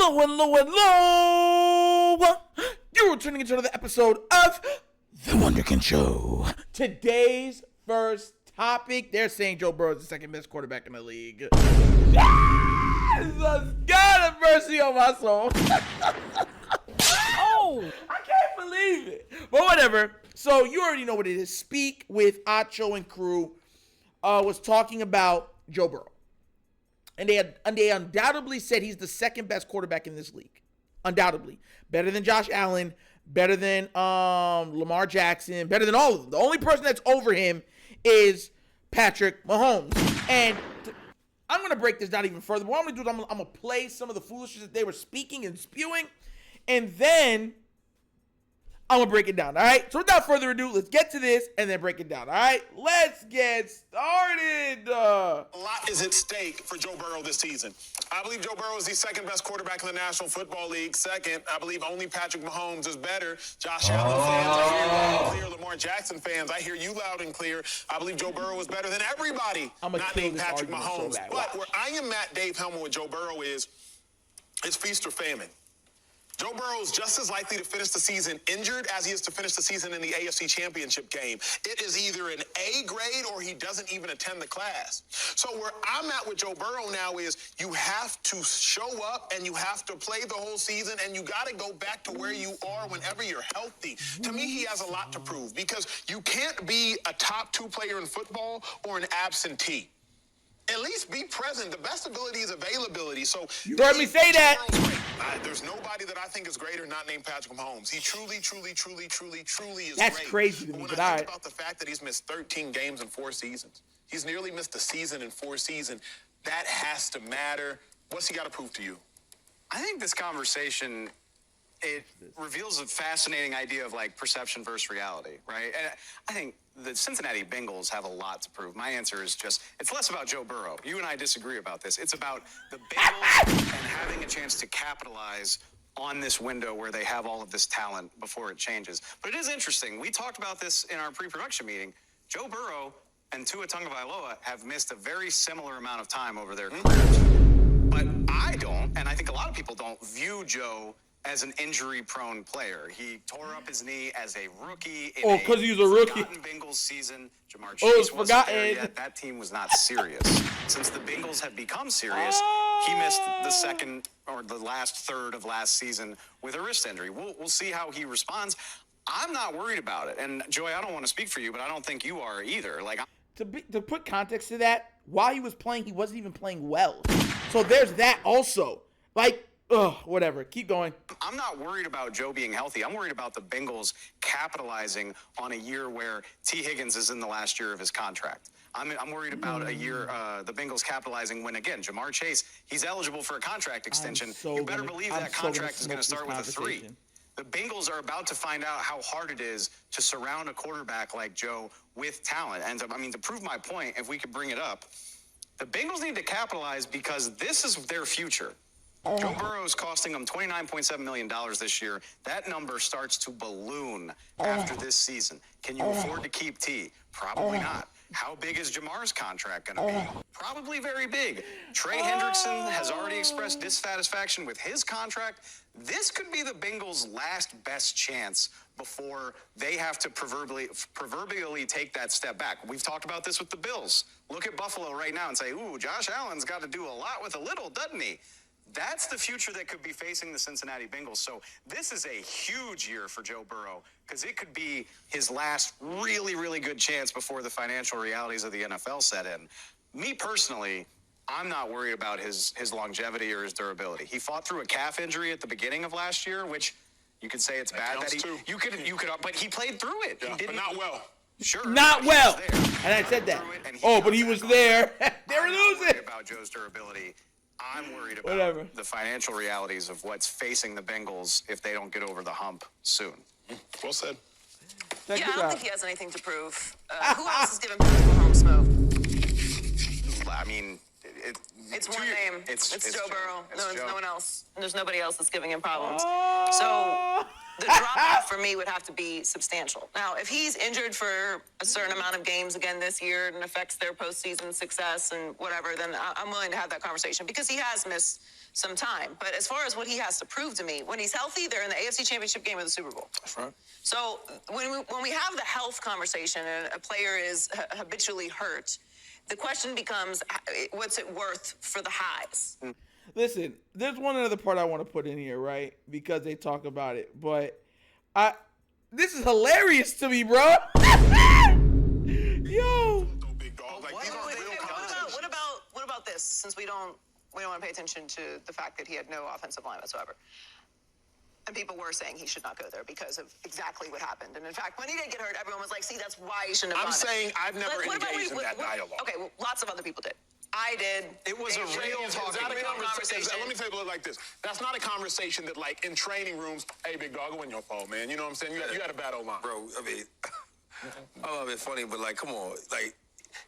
Hello. You're tuning into another episode of The Wunderkind Show. Today's first topic, they're saying Joe Burrow is the second best quarterback in the league. Jesus, God have mercy on my soul. Oh, I can't believe it. But whatever. So you already know what it is. Speak with Acho and crew was talking about Joe Burrow. And they undoubtedly said he's the second best quarterback in this league. Undoubtedly. Better than Josh Allen, better than Lamar Jackson, better than all of them. The only person that's over him is Patrick Mahomes. And I'm going to break this down even further. What I'm going to do is I'm going to play some of the foolishness that they were speaking and spewing. And then I'm going to break it down, all right? So without further ado, let's get to this and then break it down, all right? Let's get started. A lot is at stake for Joe Burrow this season. I believe Joe Burrow is the second best quarterback in the National Football League. Second, I believe only Patrick Mahomes is better. Josh Allen fans, I hear you loud and clear. Lamar Jackson fans, I hear you loud and clear. I believe Joe Burrow is better than everybody, not named Patrick Mahomes. But where I am at Dave Helman with Joe Burrow is it's feast or famine. Joe Burrow is just as likely to finish the season injured as he is to finish the season in the AFC Championship game. It is either an A grade or he doesn't even attend the class. So where I'm at with Joe Burrow now is you have to show up and you have to play the whole season and you got to go back to where you are whenever you're healthy. To me, he has a lot to prove because you can't be a top two player in football or an absentee. At least be present. The best ability is availability. So you heard me say that. There's nobody that I think is greater not named Patrick Mahomes. He truly is That's great. crazy to me. When I think about the fact that he's missed 13 games in 4 seasons, he's nearly missed a season in 4 seasons. That has to matter. What's he got to prove to you? I think this conversation, it reveals a fascinating idea of like perception versus reality, right? And I think the Cincinnati Bengals have a lot to prove. My answer is just, it's less about Joe Burrow. You and I disagree about this. It's about the Bengals and having a chance to capitalize on this window where they have all of this talent before it changes. But it is interesting. We talked about this in our pre-production meeting. Joe Burrow and Tua Tagovailoa have missed a very similar amount of time over their careers. But I don't, and I think a lot of people don't, view Joe as an injury-prone player. He tore up his knee as a rookie in because he was a rookie. Bengals season. Jamar Chase wasn't there yet. That team was not serious. Since the Bengals have become serious, he missed the second or the last third of last season with a wrist injury. We'll see how he responds. I'm not worried about it. And Joy, I don't want to speak for you, but I don't think you are either. Like to put context to that, while he was playing, he wasn't even playing well. So there's that also. Like, whatever. Keep going. I'm not worried about Joe being healthy. I'm worried about the Bengals capitalizing on a year where T. Higgins is in the last year of his contract. I'm worried about a year, the Bengals capitalizing when, again, Jamar Chase, he's eligible for a contract extension. You better believe that contract is going to start with a 3. The Bengals are about to find out how hard it is to surround a quarterback like Joe with talent. And to prove my point, if we could bring it up, the Bengals need to capitalize because this is their future. Joe Burrow is costing them $29.7 million this year. That number starts to balloon after this season. Can you afford to keep T? Probably not. How big is Jamar's contract going to be? Probably very big. Trey Hendrickson has already expressed dissatisfaction with his contract. This could be the Bengals' last best chance before they have to proverbially take that step back. We've talked about this with the Bills. Look at Buffalo right now and say, ooh, Josh Allen's got to do a lot with a little, doesn't he? That's the future that could be facing the Cincinnati Bengals. So this is a huge year for Joe Burrow because it could be his last really, really good chance before the financial realities of the NFL set in. Me personally, I'm not worried about his longevity or his durability. He fought through a calf injury at the beginning of last year, which you could say it's bad that you could, but he played through it. Yeah, he didn't, but not well. Sure. Not well. And I said that. But he was there. They were losing. About Joe's durability. I'm worried about the financial realities of what's facing the Bengals if they don't get over the hump soon. Well said. I don't think he has anything to prove. Who else is giving Patrick Mahomes smoke? I mean, it's one name. It's Joe Burrow. No one else. And there's nobody else that's giving him problems. Oh. So the drop-off for me, would have to be substantial. Now, if he's injured for a certain amount of games again this year and affects their postseason success and whatever, then I'm willing to have that conversation because he has missed some time. But as far as what he has to prove to me, when he's healthy, they're in the AFC Championship game of the Super Bowl. That's right. So when we have the health conversation and a player is habitually hurt, the question becomes, what's it worth for the highs? Listen, there's one other part I want to put in here, right? Because they talk about it, but this is hilarious to me, bro. Yo. Big dog. Like, these are real conversations. What about this? Since we don't want to pay attention to the fact that he had no offensive line whatsoever. And people were saying he should not go there because of exactly what happened. And in fact, when he didn't get hurt, everyone was like, see, that's why he shouldn't have I'm gone saying I've never What about engaged in that dialogue. Okay, well, lots of other people did. I did. It was a real Is that a conversation. Let me tell you like this. That's not a conversation that, like, in training rooms, hey, big dog, it wasn't your fault, man. You know what I'm saying? You had a bad O-line. Bro, I mean, I love it funny, but, like, come on. Like,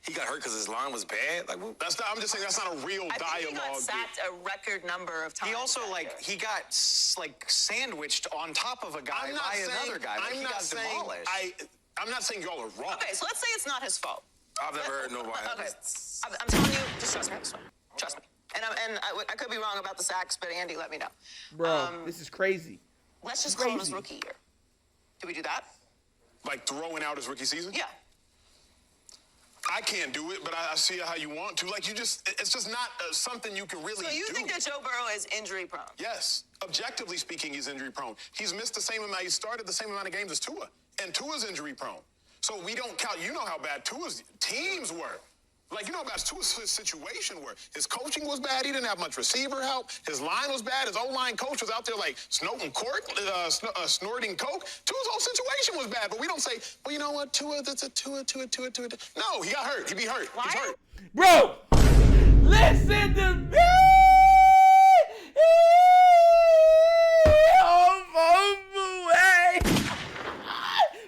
he got hurt because his line was bad? Like, what? I'm just saying that's not a real I dialogue. think he got sacked a record number of times. He also, he got, sandwiched on top of a guy by another guy. Like, he got demolished. I'm not saying y'all are wrong. Okay, so let's say it's not his fault. I've never heard nobody. Okay, I'm telling you, just trust me. Trust me. And I could be wrong about the sacks, but Andy, let me know. Bro, this is crazy. Let's just call him his rookie year. Do we do that? Like throwing out his rookie season? Yeah. I can't do it, but I see how you want to. Like, it's just not something you can really do. So you think that Joe Burrow is injury prone? Yes. Objectively speaking, he's injury prone. He's missed the same amount. He started the same amount of games as Tua. And Tua's injury prone. So we don't count. You know how bad Tua's teams were. Like, you know how bad Tua's situation were. His coaching was bad. He didn't have much receiver help. His line was bad. His O-line coach was out there, like, snorting coke. Tua's whole situation was bad. But we don't say, well, you know what, Tua, that's a Tua. No, he got hurt. He be hurt. Why? He's hurt. Bro, listen to me.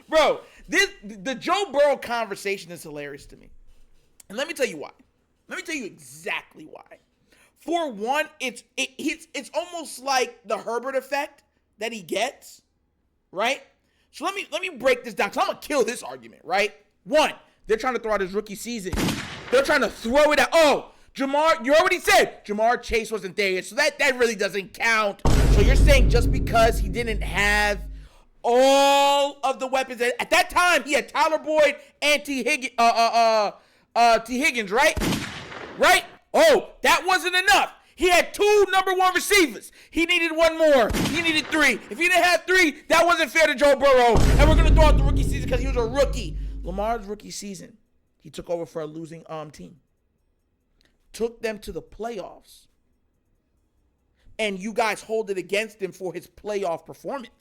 Bro, the Joe Burrow conversation is hilarious to me. And let me tell you why. Let me tell you exactly why. For one, it's almost like the Herbert Effect that he gets, right? So let me break this down, because I'm going to kill this argument, right? One, they're trying to throw out his rookie season. They're trying to throw it out. Oh, Jamar, you already said Jamar Chase wasn't there, so that really doesn't count. So you're saying just because he didn't have all of the weapons at that time, he had Tyler Boyd and T. Higgins, right? Right? Oh, that wasn't enough. He had 2 number 1 receivers. He needed 1 more. He needed 3. If he didn't have 3, that wasn't fair to Joe Burrow. And we're going to throw out the rookie season because he was a rookie. Lamar's rookie season, he took over for a losing team. Took them to the playoffs. And you guys hold it against him for his playoff performance.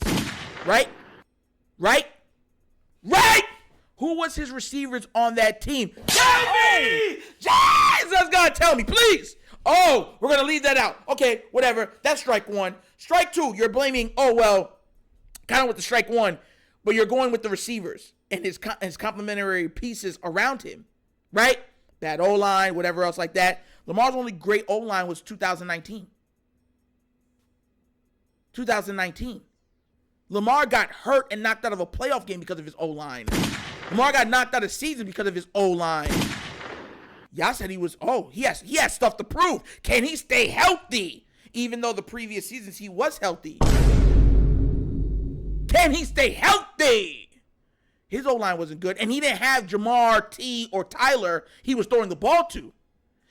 Right? Right? Right? Who was his receivers on that team? Tell me! Jesus, God, tell me, please. Oh, we're going to leave that out. Okay, whatever. That's strike 1. Strike 2, you're blaming, kind of with the strike 1, but you're going with the receivers and his complementary pieces around him, right? Bad O-line, whatever else like that. Lamar's only great O-line was 2019. 2019. Lamar got hurt and knocked out of a playoff game because of his O-line. Lamar got knocked out of season because of his O-line. Y'all said he has stuff to prove. Can he stay healthy? Even though the previous seasons he was healthy. Can he stay healthy? His O-line wasn't good, and he didn't have Jamar, T, or Tyler he was throwing the ball to.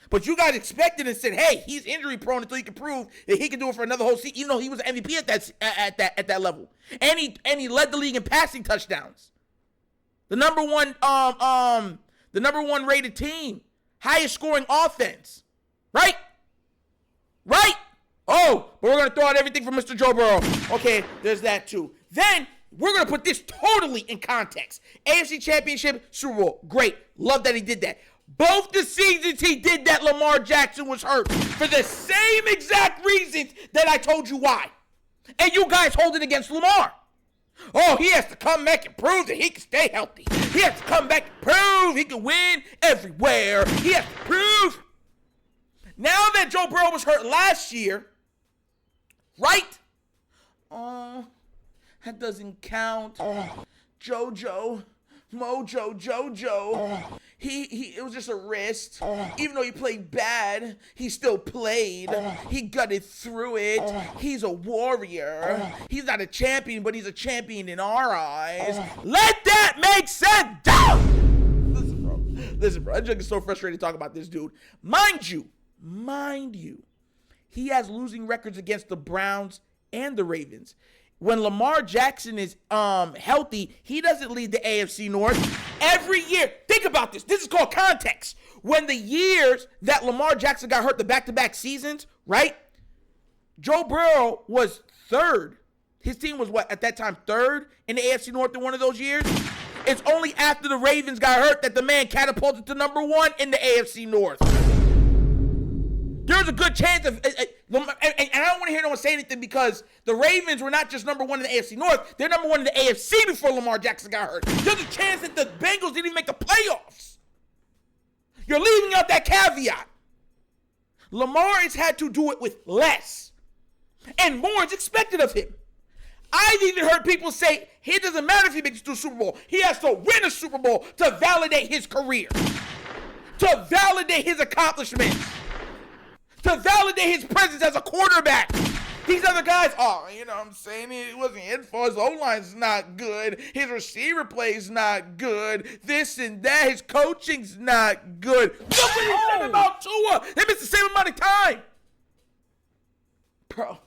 But you guys expected and said, hey, he's injury prone until he can prove that he can do it for another whole season, even though he was an MVP at that level. And he led the league in passing touchdowns. The number one rated team, highest scoring offense. Right? Right? Oh, but we're gonna throw out everything from Mr. Joe Burrow. Okay, there's that too. Then we're gonna put this totally in context. AFC Championship, Super Bowl, great. Love that he did that. Both the seasons he did that, Lamar Jackson was hurt for the same exact reasons that I told you why. And you guys hold it against Lamar. Oh, he has to come back and prove that he can stay healthy. He has to come back and prove he can win everywhere. He has to prove. Now that Joe Burrow was hurt last year, right? That doesn't count. Jojo. It was just a wrist. Even though he played bad, he still played. He gutted through it. He's a warrior. He's not a champion, but he's a champion in our eyes. Let that make sense. Listen, bro. I'm just so frustrated to talk about this dude. Mind you, he has losing records against the Browns and the Ravens. When Lamar Jackson is healthy, he doesn't lead the AFC North every year. Think about this. This is called context. When the years that Lamar Jackson got hurt, the back-to-back seasons, right? Joe Burrow was third. His team was what, at that time, third in the AFC North in one of those years? It's only after the Ravens got hurt that the man catapulted to number one in the AFC North. There's a good chance of, and I don't want to hear no one say anything because the Ravens were not just number one in the AFC North, they're number one in the AFC before Lamar Jackson got hurt. There's a chance that the Bengals didn't even make the playoffs. You're leaving out that caveat. Lamar has had to do it with less, and more is expected of him. I've even heard people say, it doesn't matter if he makes it to a Super Bowl. He has to win a Super Bowl to validate his career, to validate his accomplishments, to validate his presence as a quarterback. These other guys, you know what I'm saying? It wasn't his fault. His O-line's not good. His receiver play's not good. This and that. His coaching's not good. Look what he said about Tua. They missed the same amount of time. Bro.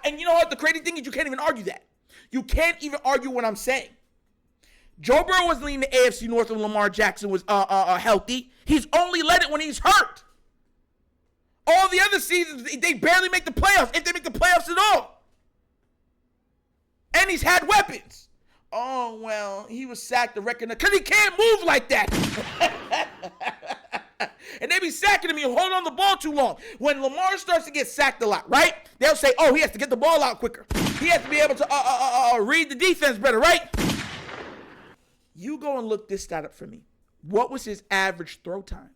And you know what? The crazy thing is you can't even argue that. You can't even argue what I'm saying. Joe Burrow was leading the AFC North when Lamar Jackson was healthy. He's only led it when he's hurt. All the other seasons, they barely make the playoffs, if they make the playoffs at all. And he's had weapons. Oh, well, he was sacked the record because he can't move like that. And they be sacking him and hold on the ball too long. When Lamar starts to get sacked a lot, right? They'll say, oh, he has to get the ball out quicker. He has to be able to read the defense better, right? You go and look this stat up for me. What was his average throw time?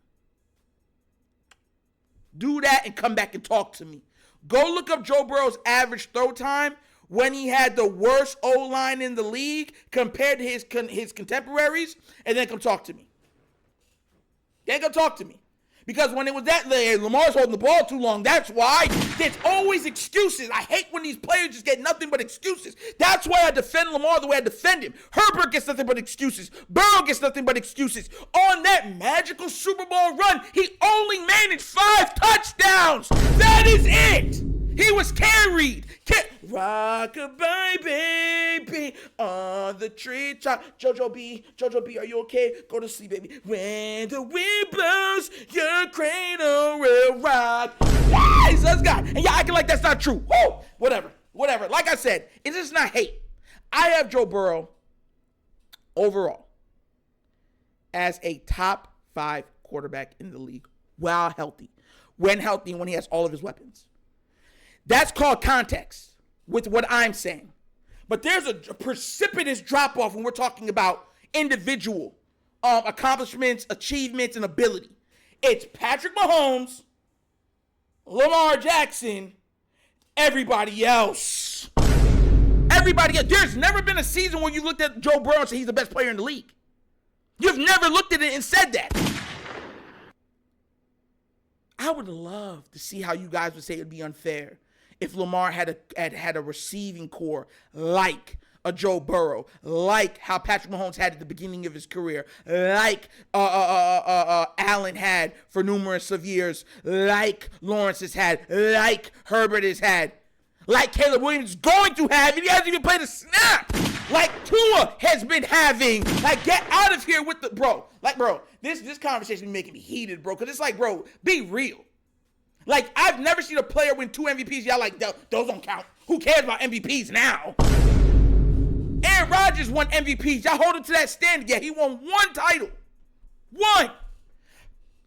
Do that and come back and talk to me. Go look up Joe Burrow's average throw time when he had the worst O-line in the league compared to his contemporaries, and then come talk to me. Then come talk to me. Because when it was that, Lamar's holding the ball too long. That's why. There's always excuses. I hate when these players just get nothing but excuses. That's why I defend Lamar the way I defend him. Herbert gets nothing but excuses. Burrow gets nothing but excuses. On that magical Super Bowl run, he only managed 5 touchdowns. That is it. He was carried. Rock-a-bye, baby, on the treetop. Jojo B, are you okay? Go to sleep, baby. When the wind blows, your cradle will rock. Yes, that's God. And y'all acting like that's not true. Woo! Whatever. Like I said, it's just not hate. I have Joe Burrow overall as a top 5 quarterback in the league while healthy. When healthy and when he has all of his weapons. That's called context with what I'm saying. But there's a precipitous drop-off when we're talking about individual accomplishments, achievements, and ability. It's Patrick Mahomes, Lamar Jackson, everybody else. Everybody else. There's never been a season where you looked at Joe Burrow and said he's the best player in the league. You've never looked at it and said that. I would love to see how you guys would say it would be unfair if Lamar had a receiving core like a Joe Burrow, like how Patrick Mahomes had at the beginning of his career, like Allen had for numerous of years, like Lawrence has had, like Herbert has had, like Caleb Williams is going to have, and he hasn't even played a snap, like Tua has been having. Like, get out of here with the, bro, this conversation is making me heated, bro, because it's like, bro, be real. Like, I've never seen a player win 2 MVPs. Y'all like, those don't count. Who cares about MVPs now? Aaron Rodgers won MVPs. Y'all hold him to that standard. Yeah, he won 1 title. 1.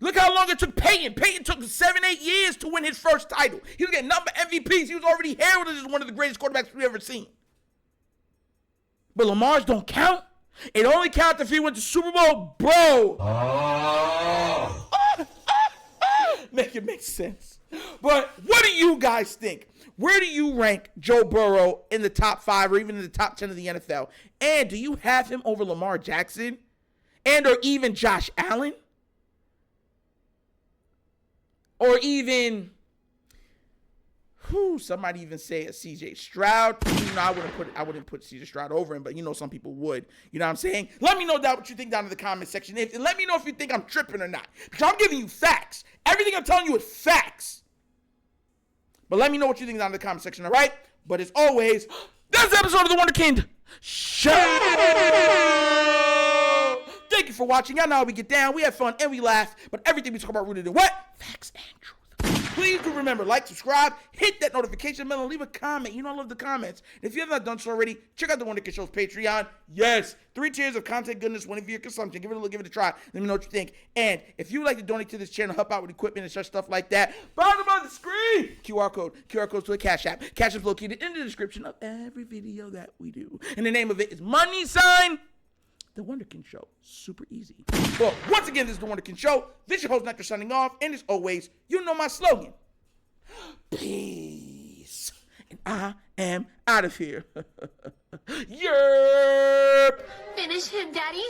Look how long it took Peyton. Peyton took 7-8 years to win his first title. He was getting number MVPs. He was already heralded as one of the greatest quarterbacks we've ever seen. But Lamar's don't count. It only counts if he went to Super Bowl, bro. Make it make sense. But what do you guys think? Where do you rank Joe Burrow in the top 5 or even in the top 10 of the NFL? And do you have him over Lamar Jackson and or even Josh Allen? Or even, some might even say a CJ Stroud. I wouldn't put CJ Stroud over him, but some people would. You know what I'm saying? Let me know what you think down in the comment section. And let me know if you think I'm tripping or not. Because I'm giving you facts. Everything I'm telling you is facts. But let me know what you think down in the comment section, all right? But as always, that's the episode of The Wonder Kind Show. Thank you for watching. Y'all know how we get down. We have fun and we laugh. But everything we talk about rooted in what? Facts and truth. Please do remember, like, subscribe, hit that notification bell, and leave a comment. I love the comments. And if you have not done so already, check out The Wonder Kind Show's Patreon. Yes, 3 tiers of content goodness, one for your consumption. Give it a look, give it a try. Let me know what you think. And if you would like to donate to this channel, help out with equipment and such stuff like that, bottom of the screen, QR codes to a Cash App. Cash App is located in the description of every video that we do. And the name of it is money sign The Wunderkind Show. Super easy. Well, once again, this is The Wunderkind Show. This is your host, Nectar, signing off. And as always, you know my slogan. Peace. And I am out of here. Yerp. Finish him, Daddy.